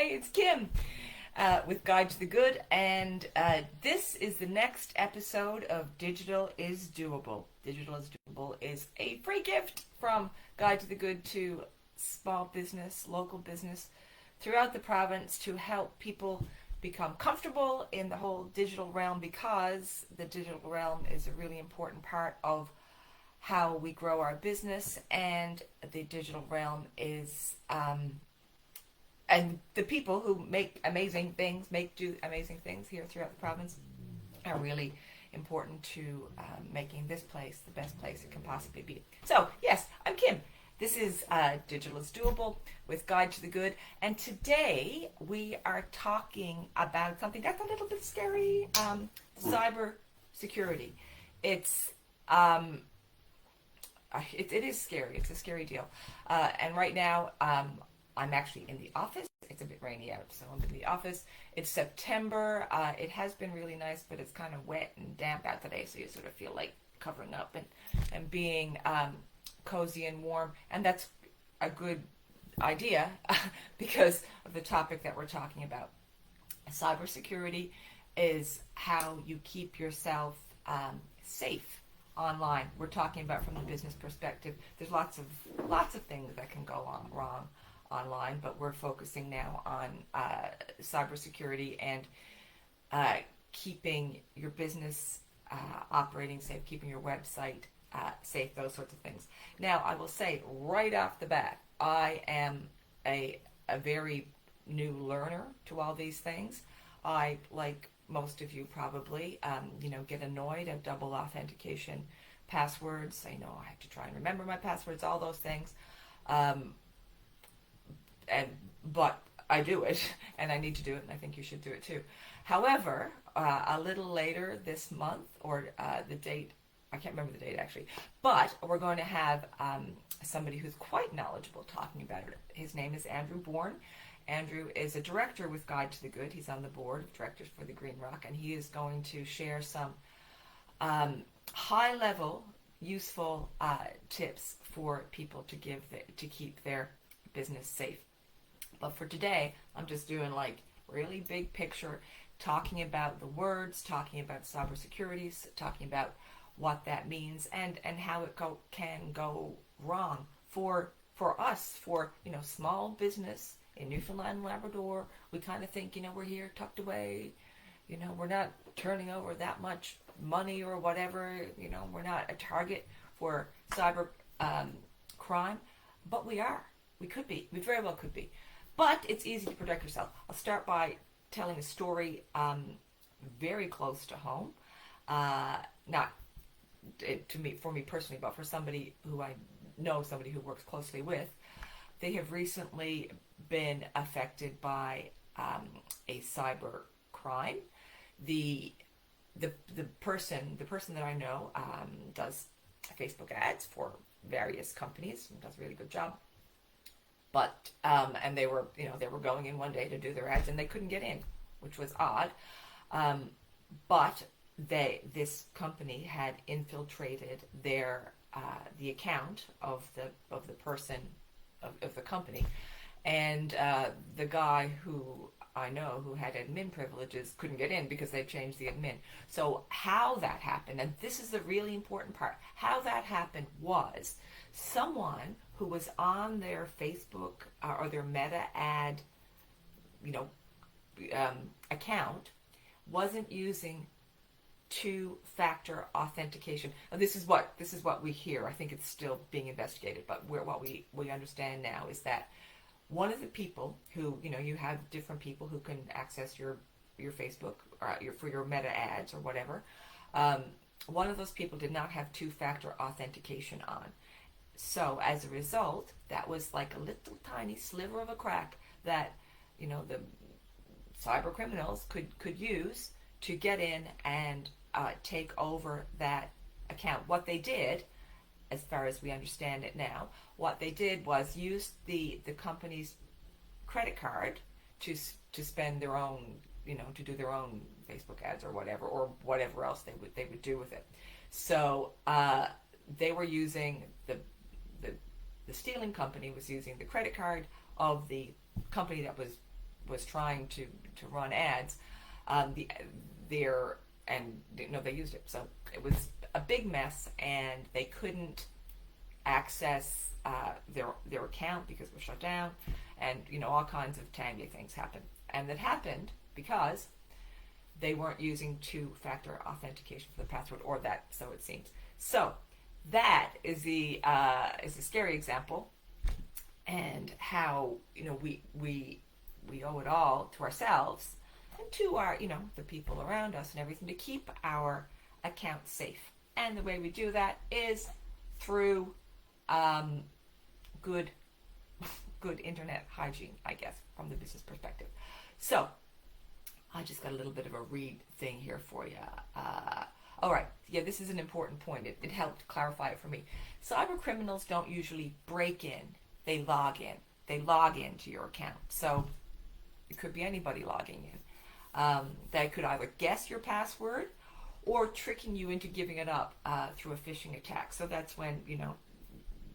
Hi, it's Kim with Guide to the Good, and this is the next episode of Digital is Doable. Digital is Doable is a free gift from Guide to the Good to small business, local business throughout the province to help people become comfortable in the whole digital realm, because the digital realm is a really important part of how we grow our business, and the digital realm is and the people who make amazing things, do amazing things here throughout the province, are really important to making this place the best place it can possibly be. So yes, I'm Kim. This is Digital is Doable with Guide to the Good, and today we are talking about something that's a little bit scary: cyber security. It's it is scary. It's a scary deal. And right now, I'm actually in the office. It's a bit rainy out, so I'm in the office. It's September. It has been really nice, but it's kind of wet and damp out today, so you sort of feel like covering up and being cozy and warm. And that's a good idea because of the topic that we're talking about. Cybersecurity is how you keep yourself safe online. We're talking about from the business perspective. There's lots of things that can go on wrong online, but we're focusing now on cybersecurity and keeping your business operating safe, keeping your website safe, those sorts of things. Now, I will say right off the bat, I am a very new learner to all these things. I, like most of you probably, get annoyed at double authentication passwords. I know I have to try and remember my passwords, all those things. But I do it, and I need to do it, and I think you should do it too. However, a little later this month, or the date, I can't remember the date actually, but we're going to have somebody who's quite knowledgeable talking about it. His name is Andrew Bourne. Andrew is a director with Guide to the Good. He's on the board of directors for the Green Rock, and he is going to share some high-level, useful tips for people to keep their business safe. But for today, I'm just doing like really big picture, talking about the words, talking about cybersecurity, talking about what that means, and how it can go wrong for us, for small business in Newfoundland and Labrador. We kind of think, we're here tucked away, we're not turning over that much money or whatever, we're not a target for cyber crime, but we are. We could be. We very well could be. But it's easy to protect yourself. I'll start by telling a story very close to home. Not for me personally, but for somebody who I know, somebody who works closely with. They have recently been affected by a cyber crime. The person that I know does Facebook ads for various companies and does a really good job. But and they were going in one day to do their ads, and they couldn't get in, which was odd. But this company had infiltrated their the account of the person of the company, and the guy who I know who had admin privileges couldn't get in because they changed the admin. So how that happened, and this is the really important part, how that happened was someone who was on their Facebook or their Meta ad, account, wasn't using two-factor authentication. Now, this is what we hear. I think it's still being investigated, but what we understand now is that one of the people who, you have different people who can access your Facebook or for your Meta ads or whatever. One of those people did not have two-factor authentication on. So as a result, that was like a little tiny sliver of a crack that, the cyber criminals could use to get in and take over that account. What they did, as far as we understand it now, what they did was use the company's credit card to spend their own, to do their own Facebook ads or whatever else they would do with it. So they were using the stealing company was using the credit card of the company that was was trying to run ads, the their and they used it, so it was a big mess, and they couldn't access their account because it was shut down, and all kinds of tangy things happened, and that happened because they weren't using two-factor authentication for the password, or that, so it seems. So that is the scary example, and how we owe it all to ourselves and to our the people around us and everything to keep our accounts safe. And the way we do that is through good internet hygiene, I guess, from the business perspective. So I just got a little bit of a read thing here for you. All right, yeah, this is an important point. It helped clarify it for me. Cyber criminals don't usually break in; they log in. They log into your account. So it could be anybody logging in. They could either guess your password or tricking you into giving it up through a phishing attack. So that's when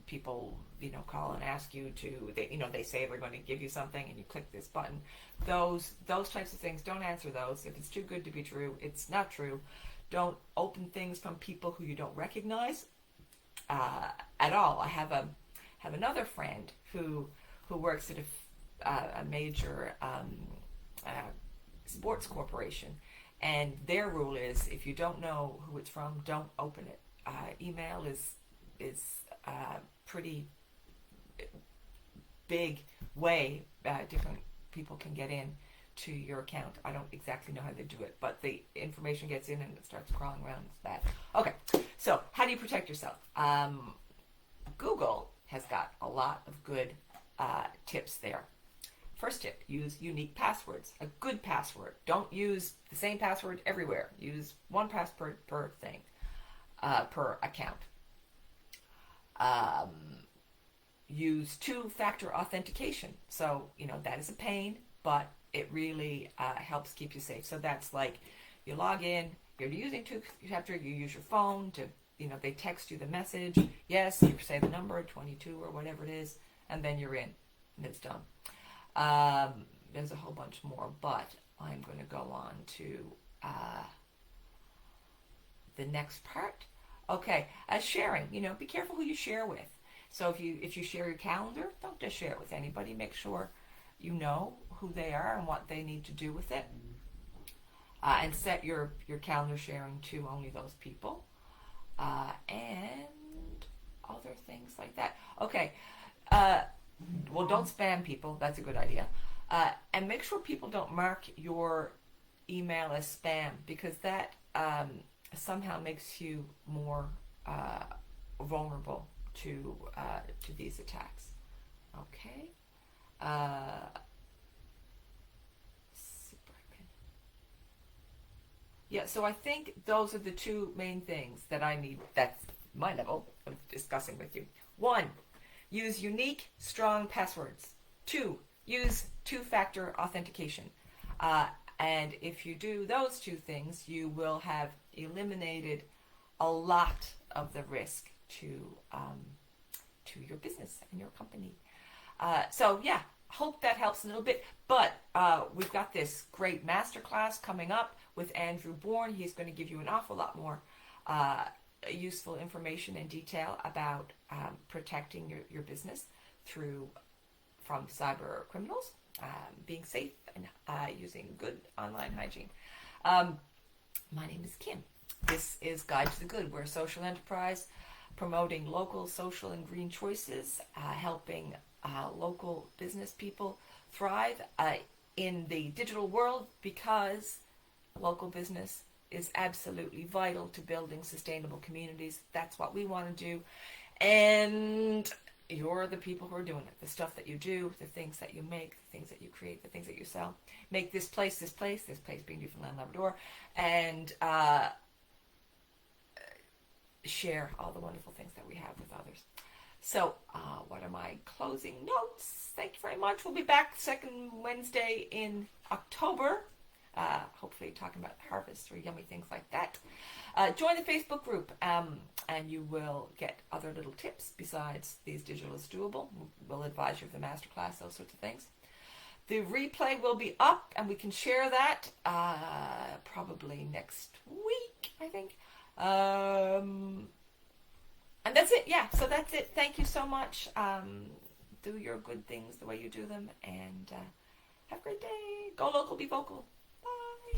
people call and ask you to, they say they're going to give you something, and you click this button. Those types of things, don't answer those. If it's too good to be true, it's not true. Don't open things from people who you don't recognize at all. I have another friend who works at a major sports corporation, and their rule is, if you don't know who it's from, don't open it. Email is pretty big way different people can get in to your account. I don't exactly know how they do it, but the information gets in and it starts crawling around. It's bad. Okay, so how do you protect yourself? Google has got a lot of good tips there. First tip, use unique passwords. A good password. Don't use the same password everywhere. Use one password per thing, per account. Use two-factor authentication. So, that is a pain, but it really helps keep you safe. So that's like, you log in, you're using two-factor, you use your phone to, they text you the message, yes, you say the number, 22 or whatever it is, and then you're in, and it's done. There's a whole bunch more, but I'm going to go on to the next part. Okay, sharing, be careful who you share with. So if you share your calendar, don't just share it with anybody. Make sure you know who they are and what they need to do with it. And set your calendar sharing to only those people. And other things like that. Okay, well, don't spam people. That's a good idea. And make sure people don't mark your email as spam, because that somehow makes you more vulnerable to these attacks. Okay. Yeah, so I think those are the two main things that I need. That's my level of discussing with you. 1, use unique, strong passwords. 2, use two-factor authentication. And if you do those two things, you will have eliminated a lot of the risk to your business and your company. So yeah, hope that helps a little bit. But we've got this great masterclass coming up with Andrew Bourne. He's going to give you an awful lot more useful information and detail about protecting your business from cyber criminals, being safe, and using good online hygiene. My name is Kim. This is Guide to the Good. We're a social enterprise promoting local, social, and green choices, helping local business people thrive in the digital world, because local business is absolutely vital to building sustainable communities. That's what we want to do. And you're the people who are doing it. The stuff that you do, the things that you make, the things that you create, the things that you sell. Make this place being Newfoundland, Labrador, and share all the wonderful things that we have with others. So, what are my closing notes? Thank you very much. We'll be back second Wednesday in October. Hopefully talking about harvest or yummy things like that. Join the Facebook group, and you will get other little tips besides these digital is doable. We'll advise you of the masterclass, those sorts of things. The replay will be up, and we can share that probably next week, I think. And that's it. Yeah, so that's it. Thank you so much. Do your good things the way you do them, and have a great day. Go local, be vocal.